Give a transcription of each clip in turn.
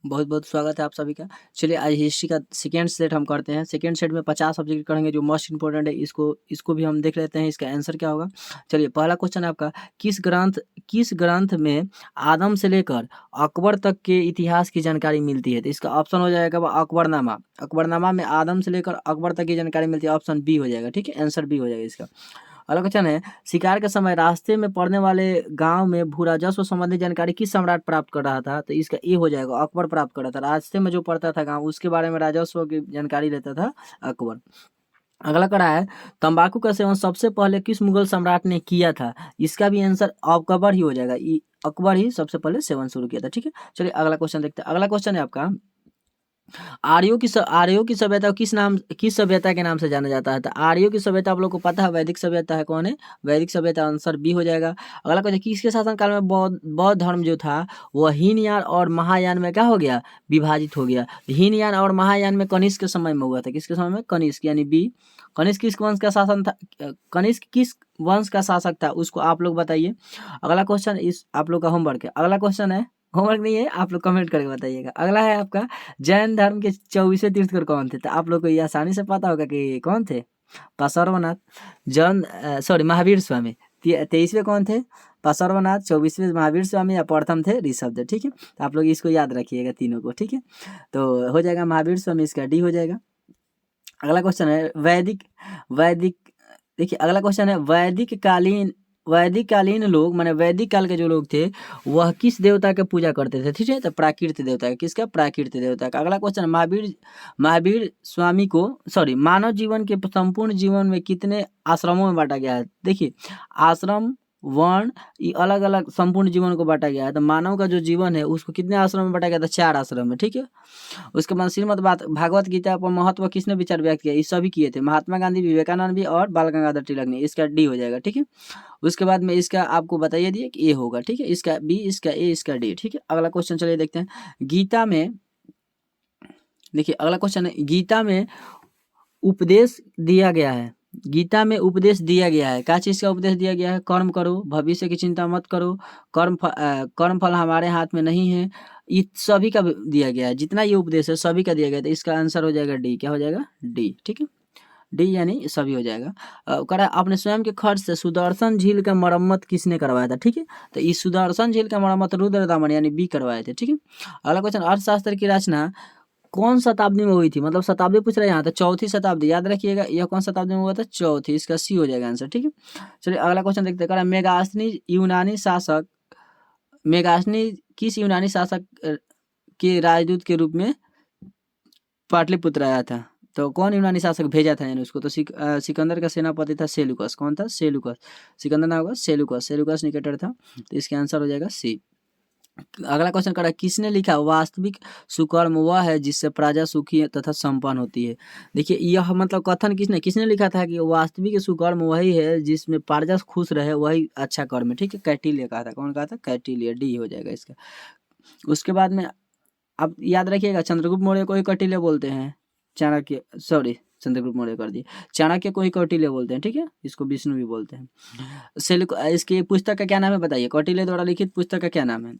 बहुत बहुत स्वागत है आप सभी का। चलिए आज हिस्ट्री का सेकेंड सेट हम करते हैं। सेकेंड सेट में 50 सब्जेक्ट करेंगे जो मोस्ट इंपॉर्टेंट है। इसको भी हम देख लेते हैं इसका आंसर क्या होगा। चलिए पहला क्वेश्चन है आपका, किस ग्रंथ में आदम से लेकर अकबर तक के इतिहास की जानकारी मिलती है। तो इसका ऑप्शन हो जाएगा अकबरनामा। अकबरनामा में आदम से लेकर अकबर तक की जानकारी मिलती है। ऑप्शन बी हो जाएगा। ठीक है, आंसर बी हो जाएगा इसका। अगला क्वेश्चन है, शिकार के समय रास्ते में पड़ने वाले गांव में भू राजस्व संबंधी जानकारी किस सम्राट प्राप्त कर रहा था। तो इसका ए हो जाएगा, अकबर प्राप्त कर रहा था। रास्ते में जो पड़ता था गांव उसके बारे में राजस्व की जानकारी लेता था अकबर। अगला कड़ा है, तंबाकू का सेवन सबसे पहले किस मुगल सम्राट ने किया था। इसका भी आंसर अकबर ही हो जाएगा। अकबर ही सबसे पहले सेवन शुरू किया था। ठीक है, चलिए अगला क्वेश्चन देखते हैं। अगला क्वेश्चन है आपका, आर्यों की सभ्यता किस सभ्यता के नाम से जाना जाता है। तो आर्यों की सभ्यता आप लोग को पता है, वैदिक सभ्यता है। कौन है? वैदिक सभ्यता। आंसर बी हो जाएगा। अगला क्वेश्चन, किसके शासनकाल में बौद्ध धर्म जो था वह हीनयान और महायान में क्या हो गया, विभाजित हो गया। हीनयान और महायान में कनिष्क के समय में हुआ था। किसके समय में? कनिष्क, यानी बी। कनिष्क किस वंश का शासन था? कनिष्क किस वंश का शासक था उसको आप लोग बताइए। अगला क्वेश्चन इस आप लोग का होमवर्क है। अगला क्वेश्चन है, होमवर्क नहीं है, आप लोग कमेंट करके बताइएगा। अगला है आपका, जैन धर्म के 24वें तीर्थंकर कौन थे। तो आप लोग को ये आसानी से पता होगा कि कौन थे। पार्श्वनाथ, महावीर स्वामी। 23वें कौन थे? पार्श्वनाथ। 24वें महावीर स्वामी, या प्रथम थे ऋषभदेव। ठीक है, तो आप लोग इसको याद रखिएगा तीनों को। ठीक है, तो हो जाएगा महावीर स्वामी, इसका डी हो जाएगा। अगला क्वेश्चन है, वैदिक वैदिक देखिए अगला क्वेश्चन है, वैदिक कालीन लोग माने वैदिक काल के जो लोग थे वह किस देवता के पूजा करते थे। ठीक है, तो प्राकृत देवता का। किसका? प्राकृत देवता का। अगला क्वेश्चन, महावीर स्वामी को मानव जीवन के संपूर्ण जीवन में कितने आश्रमों में बांटा गया है। देखिए, आश्रम, वर्ण, ये अलग अलग संपूर्ण जीवन को बांटा गया है। तो मानव का जो जीवन है उसको कितने आश्रम में बांटा गया था? 4 आश्रम में। ठीक है, उसके बाद श्रीमद् भागवत गीता पर महत्व किसने विचार व्यक्त किया? ये सभी किए थे, महात्मा गांधी, विवेकानंद भी और बाल गंगाधर तिलक ने। इसका डी हो जाएगा। ठीक है, उसके बाद में इसका आपको बताइए दिए कि ए होगा। ठीक है, इसका बी, इसका ए, इसका डी। ठीक है, अगला क्वेश्चन चलिए देखते हैं। गीता में देखिए अगला क्वेश्चन है, गीता में उपदेश दिया गया है। गीता में उपदेश दिया गया है, क्या चीज का उपदेश दिया गया है? कर्म करो, भविष्य की चिंता मत करो, कर्म फल हमारे हाथ में नहीं है। ये सभी का दिया गया है, जितना ये उपदेश है सभी का दिया गया है। तो इसका आंसर हो जाएगा डी। क्या हो जाएगा? डी। ठीक है, डी यानी सभी हो जाएगा। करा अपने स्वयं के खर्च से सुदर्शन झील का मरम्मत किसने करवाया था। ठीक है, तो इस सुदर्शन झील का मरम्मत रुद्रदामन यानी बी करवाए थे। ठीक है, अगला क्वेश्चन, अर्थशास्त्र की रचना कौन शताब्दी में हुई थी। मतलब शताब्दी पूछ रहे हैं यहाँ, तो चौथी शताब्दी याद रखिएगा। यह कौन शताब्दी में हुआ था? चौथी। इसका सी हो जाएगा आंसर। ठीक है, चलिए अगला क्वेश्चन देखते हैं। मेगास्थनी किस यूनानी शासक के राजदूत के रूप में पाटलिपुत्र आया था। तो कौन यूनानी शासक भेजा था यानी उसको? तो सिकंदर का सेनापति था सेलुकस। कौन था? सेलुकस। सिकंदर नाम होगा सेलुकस निकेटर था। तो इसका आंसर हो जाएगा सी। अगला क्वेश्चन कर रहा है, किसने लिखा वास्तविक सुकर्म वह है जिससे प्रजा सुखी तथा संपन्न होती है। देखिए यह मतलब कथन किसने लिखा था कि वास्तविक सुकर्म वही है जिसमें प्रजा खुश रहे, वही अच्छा कर्म है। ठीक है, कैटिलिया कहा था। कौन कहा था? कैटिलिया। डी हो जाएगा इसका। उसके बाद में आप याद रखिएगा, चंद्रगुप्त मौर्य को ही कौटिल्य बोलते हैं। चंद्रगुप्त मौर्य कर दिए। चाणक्य को ही कौटिल्य बोलते हैं। ठीक है, इसको विष्णु भी बोलते हैं। इसकी पुस्तक का क्या नाम है बताइए? कौटिल्य द्वारा लिखित पुस्तक का क्या नाम है?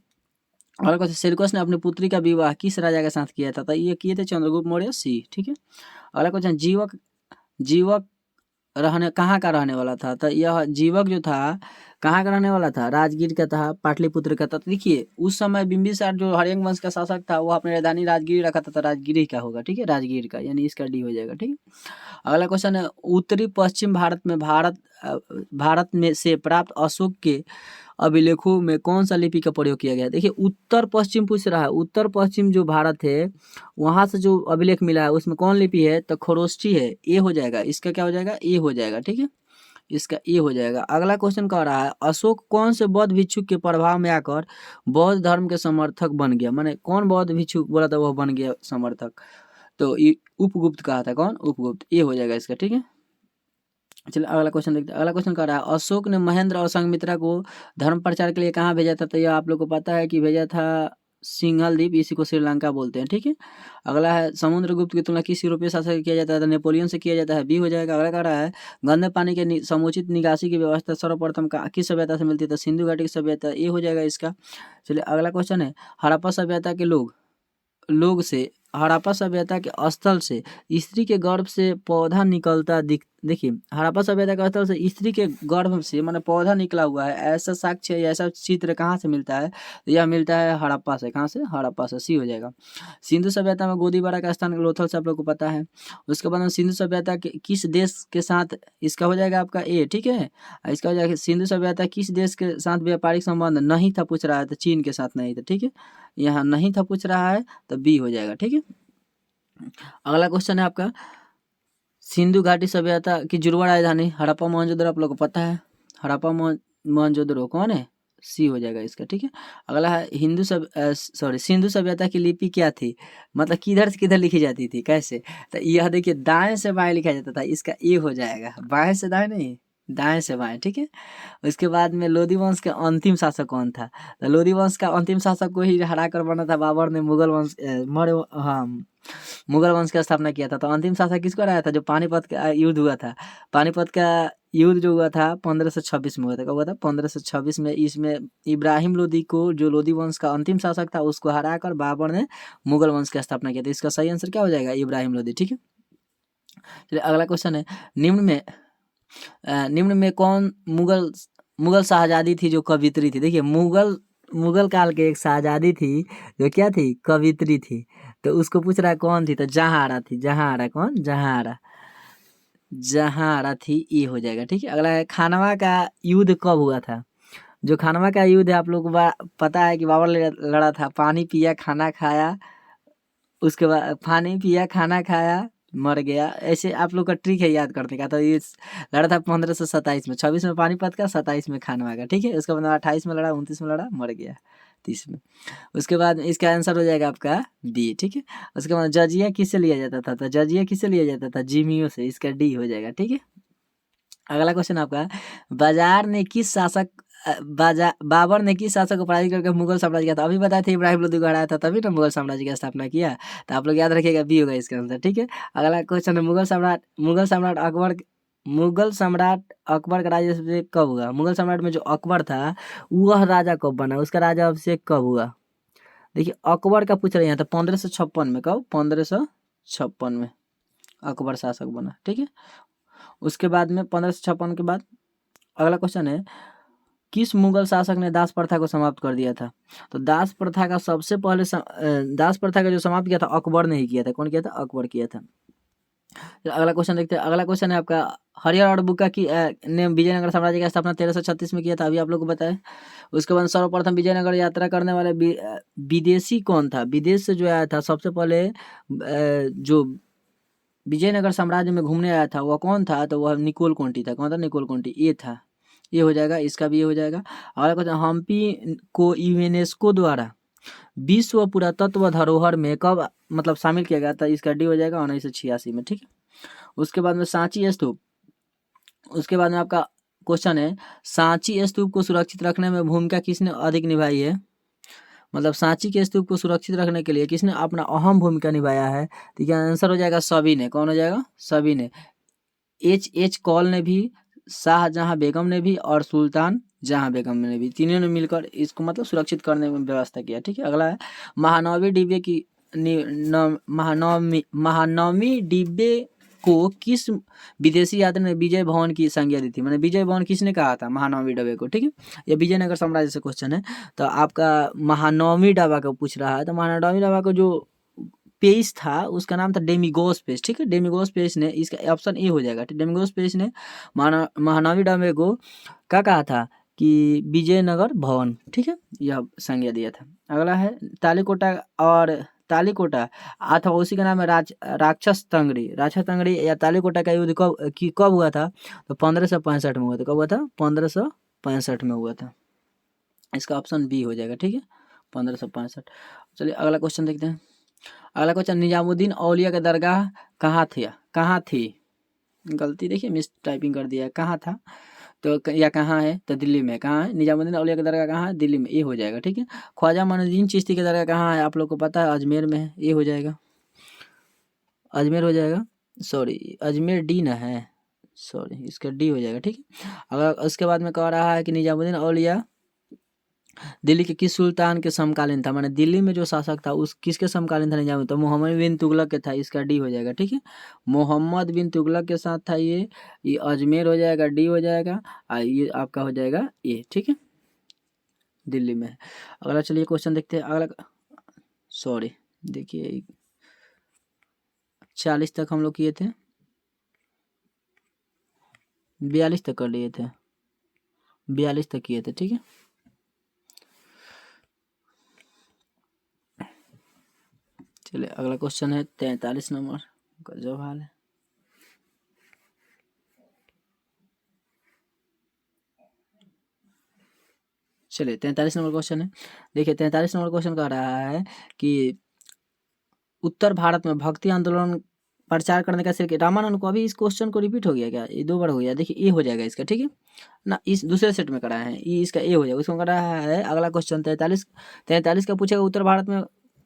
और कहते सेल्यूकस ने अपनी पुत्री का विवाह किस राजा के साथ किया था? तो ये किए थे चंद्रगुप्त मौर्य। सी। ठीक है, अगला क्वेश्चन, जीवक कहाँ का रहने वाला था? तो यह जीवक जो था कहाँ का रहने वाला था? राजगीर का था, पाटलिपुत्र का था। तो देखिए उस समय बिंबिसार जो हर्यंक वंश का शासक था वो अपनी राजधानी राजगीर रखा था। तो राजगीर का होगा। ठीक है, राजगीर का, यानी इसका डी हो जाएगा। ठीक है, अगला क्वेश्चन है, उत्तरी पश्चिम भारत में से प्राप्त अशोक के अभिलेखों में कौन सा लिपि का प्रयोग किया गया है? देखिए उत्तर पश्चिम पूछ रहा है। उत्तर पश्चिम जो भारत है वहां से जो अभिलेख मिला है उसमें कौन लिपि है? तो खरोष्ठी है। ए हो जाएगा। इसका क्या हो जाएगा? ए हो जाएगा। ठीक है, इसका ए हो जाएगा। अगला क्वेश्चन कह रहा है, अशोक कौन से बौद्ध भिक्षुक के प्रभाव में आकर बौद्ध धर्म के समर्थक बन गया। माने कौन बौद्ध भिक्षुक बोला था वह बन गया समर्थक? तो उपगुप्त कहा था। कौन? उपगुप्त। ए हो जाएगा इसका। ठीक है, चलिए अगला क्वेश्चन देखते हैं। अगला क्वेश्चन कह रहा है, अशोक ने महेंद्र और संघमित्रा को धर्म प्रचार के लिए कहाँ भेजा था? तो यह आप लोग को पता है कि भेजा था सिंघल द्वीप, इसी को श्रीलंका बोलते हैं। ठीक है, अगला है, समुद्रगुप्त की तुलना किस यूरोपीय शासक से किया जाता है? तो नेपोलियन से किया जाता है। बी हो जाएगा। अगला कह रहा है, गंदे पानी के समुचित निकासी की व्यवस्था सर्वप्रथम किस सभ्यता से मिलती है? तो सिंधु घाटी की सभ्यता। ए हो जाएगा इसका। चलिए अगला क्वेश्चन है, हड़प्पा सभ्यता के लोग लोग से हड़प्पा सभ्यता के स्थल से स्त्री के गर्भ से पौधा निकलता देखिए, हड़प्पा सभ्यता के स्थल से स्त्री के गर्भ से माने पौधा निकला हुआ है, ऐसा साक्ष्य या ऐसा चित्र कहाँ से मिलता है? तो यह मिलता है हड़प्पा से। कहाँ से? हड़प्पा से। सी हो जाएगा। सिंधु सभ्यता में गोदीबारा का स्थान लोथल से आप लोग को पता है। उसके बाद में सिंधु सभ्यता के किस देश के साथ, इसका हो जाएगा आपका ए, ठीक है। इसका हो जाएगा सिंधु सभ्यता किस देश के साथ व्यापारिक संबंध नहीं था, पूछ रहा है तो चीन के साथ नहीं था, ठीक है। यहाँ नहीं था पूछ रहा है तो बी हो जाएगा, ठीक है। अगला क्वेश्चन है आपका, सिंधु घाटी सभ्यता की जुड़वा राजधानी हड़प्पा मोहनजोदड़ो आप लोग को पता है। हड़प्पा मोहनजोदड़ो कौन है? सी हो जाएगा इसका, ठीक है। अगला है सिंधु सभ्यता की लिपि क्या थी, मतलब किधर से किधर लिखी जाती थी, कैसे? तो यह देखिए दाएं से बाएं लिखा जाता था, इसका ए हो जाएगा। बाएं से दाएं नहीं, दाएं से बाएं, ठीक है। उसके बाद में लोधी वंश का अंतिम शासक कौन था? तो लोधी वंश का अंतिम शासक को ही हरा कर बना था बाबर ने, मुगल वंश मुगल वंश की स्थापना किया था। तो अंतिम शासक किसको हराया था? जो पानीपत का युद्ध हुआ था, पानीपत का युद्ध जो हुआ था 1526 में हुआ था। कब हुआ था? 1526 में। इसमें इब्राहिम लोदी को, जो लोदी वंश का अंतिम शासक था, उसको हराकर बाबर ने मुगल वंश की स्थापना किया था। इसका सही आंसर क्या हो जाएगा? इब्राहिम लोदी, ठीक है। चलिए अगला क्वेश्चन है, निम्न में कौन मुगल शाहजादी थी जो कवित्री थी? देखिए मुगल काल के एक शाहजादी थी जो क्या थी? कवित्री थी। तो उसको पूछ रहा है कौन थी? तो जहांआरा थी। जहांआरा कौन? जहांआरा थी, ये हो जाएगा, ठीक है। अगला है, खानवा का युद्ध कब हुआ था? जो खानवा का युद्ध है आप लोग को पता है कि बाबर लड़ा था। पानी पिया खाना खाया, उसके बाद पानी पिया खाना खाया मर गया। ऐसे आप लोग का ट्रिक है याद करने का। तो ये लड़ा था 1527 में, 26 में पानीपत का, 27 में खानवा का, ठीक है। उसके बाद 28 में लड़ा, 29 में लड़ा, मर गया 30 में। उसके बाद इसका आंसर हो जाएगा आपका बी, ठीक है। उसके बाद जजिया किससे लिया जाता था? तो जजिया किससे लिया जाता था? जिमियो से। इसका डी हो जाएगा, ठीक है। अगला क्वेश्चन आपका, बाजार ने किस शासक बाबर ने किस शासक को पराजित करके मुगल साम्राज्य किया था? अभी बताया था इब्राहिम लोदी को हराया था, तभी ना मुगल साम्राज्य की स्थापना किया। तो आप लोग याद रखिएगा, बी होगा इसका आंसर, ठीक है। अगला क्वेश्चन है, मुगल सम्राट अकबर का राज्याभिषेक कब हुआ? मुगल सम्राट में जो अकबर था वह राजा कब बना? उसका राज्याभिषेक कब हुआ? देखिए अकबर का पूछ रहे हैं, तो 1556 में। कब? 1556 में अकबर शासक बना, ठीक है। उसके बाद में 1556 के बाद अगला क्वेश्चन है, किस मुगल शासक ने दास प्रथा को समाप्त कर दिया था? तो दास प्रथा का सबसे पहले दास प्रथा का जो समाप्त किया था अकबर ने ही किया था। कौन किया था? अकबर किया था। तो अगला क्वेश्चन देखते हैं। अगला क्वेश्चन है आपका, हरिहर और बुक्का की ने विजयनगर साम्राज्य की स्थापना 1336 में किया था, अभी आप लोग को बताया। उसके बाद सर्वप्रथम विजयनगर यात्रा करने वाले विदेशी कौन था? विदेश से जो आया था सबसे पहले जो विजयनगर साम्राज्य में घूमने आया था वह कौन था? तो वह निकोल कोंटी था। कौन था? निकोल कोंटी, ये था। ये हो जाएगा, इसका भी ये हो जाएगा। अगला क्वेश्चन, हम्पी को यूनेस्को द्वारा विश्व पुरातत्व धरोहर में कब मतलब शामिल किया गया था? इसका डी हो जाएगा 1986 में, ठीक है। उसके बाद में सांची स्तूप। उसके बाद में आपका क्वेश्चन है, सांची स्तूप को सुरक्षित रखने में भूमिका किसने अधिक निभाई है? मतलब सांची के स्तूप को सुरक्षित रखने के लिए किसने अपना अहम भूमिका निभाया है? तो क्या आंसर हो जाएगा? सभी ने। कौन हो जाएगा? सभी ने। एच कौल ने भी, शाहजहां बेगम ने भी, और सुल्तान जहां बेगम ने भी, तीनों ने मिलकर इसको मतलब सुरक्षित करने में व्यवस्था किया, ठीक है। अगला है, महानवमी डिब्बे की महानवमी डिब्बे को किस विदेशी यात्री ने विजय भवन की संज्ञा दी थी? मैंने विजय भवन किसने कहा था महानवमी डब्बे को, ठीक है। ये विजयनगर साम्राज्य से क्वेश्चन है। तो आपका महानवमी डब्बा का पूछ रहा है, तो महानवमी डब्बा को जो पेज था उसका नाम था डेमिगोस पेज, ठीक है। डेमिगोस पेज ने, इसका ऑप्शन ए हो जाएगा। डेमिगोस पेज ने महानवमी डब्बे को क्या कहा था कि विजयनगर भवन, ठीक है, यह संज्ञा दिया था। अगला है, तालीकोटा अथवा उसी का नाम है राक्षस तंगड़ी या तालीकोटा का युद्ध कब हुआ था? तो 1565 में हुआ था। कब हुआ था? 1565 में हुआ था। इसका ऑप्शन बी हो जाएगा, ठीक है, 1565। चलिए अगला क्वेश्चन देखते हैं। अगला क्वेश्चन, निजामुद्दीन औलिया का दरगाह कहाँ थी? गलती देखिए, मिस टाइपिंग कर दिया है। कहाँ था तो या कहाँ है? तो दिल्ली में। कहाँ है? निजामुद्दीन औलिया का दरगाह कहाँ है? दिल्ली में। ये हो जाएगा, ठीक है। ख्वाजा मोइनुद्दीन चिश्ती का दरगाह कहाँ है? आप लोग को पता है, अजमेर में है। ये हो जाएगा, अजमेर हो जाएगा। सॉरी, अजमेर डी ना है, सॉरी, इसका डी हो जाएगा, ठीक है। अगर उसके बाद में कह रहा है कि निजामुद्दीन औलिया दिल्ली के किस सुल्तान के समकालीन था, माने दिल्ली में जो शासक था उस किसके समकालीन था नहीं जानते, तो मोहम्मद बिन तुगलक के था, इसका डी हो जाएगा। ठीक है, मोहम्मद बिन तुगलक के साथ था ये अजमेर हो जाएगा, डी हो जाएगा, और ये आपका हो जाएगा ए। ठीक है, दिल्ली में। अगला चलिए क्वेश्चन देखते हैं। अगला सॉरी देखिए 40 तक हम लोग किए थे, 42 तक कर लिए थे, 42 तक किए थे। ठीक है, चलिए अगला क्वेश्चन है 43 नंबर का जवाब है। चलिए 43 नंबर क्वेश्चन है। देखिए 43 नंबर क्वेश्चन कह रहा है कि उत्तर भारत में भक्ति आंदोलन प्रचार करने का श्रेय रामानंद को। अभी इस क्वेश्चन को रिपीट हो गया क्या, ये 2 बार हो गया। देखिए ए हो जाएगा इसका। ठीक है ना, इस दूसरे सेट में कराया है, ये इसका ए हो जाएगा। उसको कर रहा है अगला क्वेश्चन 43 का पूछेगा, उत्तर भारत में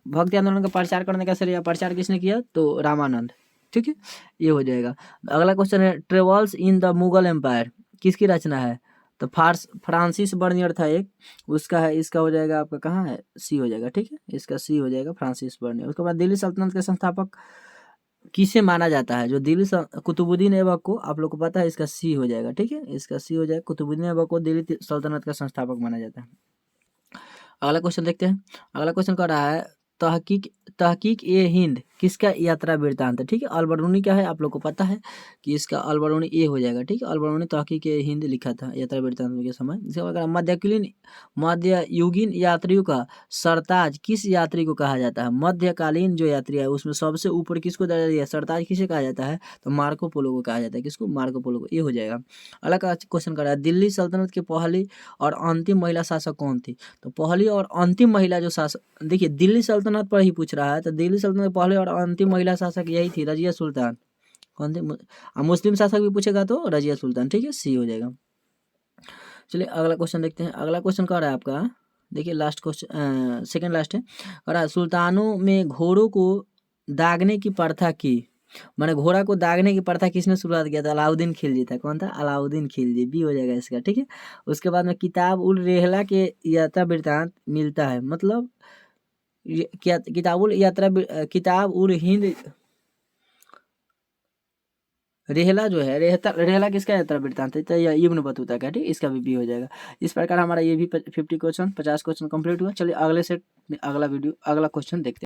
भक्ति आंदोलन का प्रचार करने का श्रेय प्रचार किसने किया, तो रामानंद। ठीक है, ये हो जाएगा। अगला क्वेश्चन है travels in the Mughal empire किसकी रचना है, तो फ्रांसिस बर्नियर था एक, उसका है। इसका हो जाएगा आपका कहाँ है, सी हो जाएगा। ठीक है, इसका सी हो जाएगा, फ्रांसिस बर्नियर। उसके बाद दिल्ली सल्तनत के संस्थापक किसे माना जाता है, जो दिल्ली कुतुबुद्दीन ऐबक को, आप लोग को पता है, इसका सी हो जाएगा। ठीक है, इसका सी हो जाएगा, कुतुबुद्दीन ऐबक को दिल्ली सल्तनत का संस्थापक माना जाता है। अगला क्वेश्चन देखते हैं। अगला क्वेश्चन कर रहा है तहकीक ए हिंद किसका यात्रा वृत्तांत है। ठीक है, अलबरूनी क्या है, आप लोग को पता है कि इसका अलबरूनी ए हो जाएगा। ठीक है, अलबरूनी तहकीक ए हिंद लिखा था यात्रा वृत्तांत के समय। इसके बाद मध्ययुगीन यात्रियों का सरताज किस यात्री को कहा जाता है, मध्यकालीन जो यात्री है उसमें सबसे ऊपर किसको दर्जा दिया, सरताज किसे कहा जाता है, तो मार्को पोलो को कहा जाता है। किसको, मार्को पोलो को, ये हो जाएगा। अगला क्वेश्चन कर रहा है दिल्ली सल्तनत की पहली और अंतिम महिला शासक कौन थी, तो पहली और अंतिम महिला जो शासक, देखिए दिल्ली सल्तनत पर ही पूछ रहा है, तो दिल्ली सल्तनत पहले और अंतिम महिला शासक यही थी, रजिया सुल्तान। कौन थी, मुस्लिम शासक भी पूछेगा तो रजिया सुल्तान। ठीक है, सी हो जाएगा। चलिए अगला क्वेश्चन देखते हैं। अगला क्वेश्चन कह रहा है आपका, देखिए लास्ट क्वेश्चन, सेकंड लास्ट है। कह रहा है सुल्तानों में घोड़ों को दागने की प्रथा की, मैंने घोड़ा को दागने की प्रथा किसने शुरुआत किया था, अलाउद्दीन खिलजी था। कौन था, अलाउद्दीन खिलजी, बी हो जाएगा इसका। ठीक है, उसके बाद में किताब उल रेहला के यात्रा वृत्तांत मिलता है, मतलब क्या किताब उल हिंद रेहला जो है, रेहला किसका यात्रा वृत्तांत है, तो यह इब्न बतूता का। ठीक, इसका भी बी हो जाएगा। इस प्रकार हमारा ये भी 50 क्वेश्चन 50 क्वेश्चन कंप्लीट हुआ। चलिए अगले सेट में अगला वीडियो अगला क्वेश्चन देखते हैं।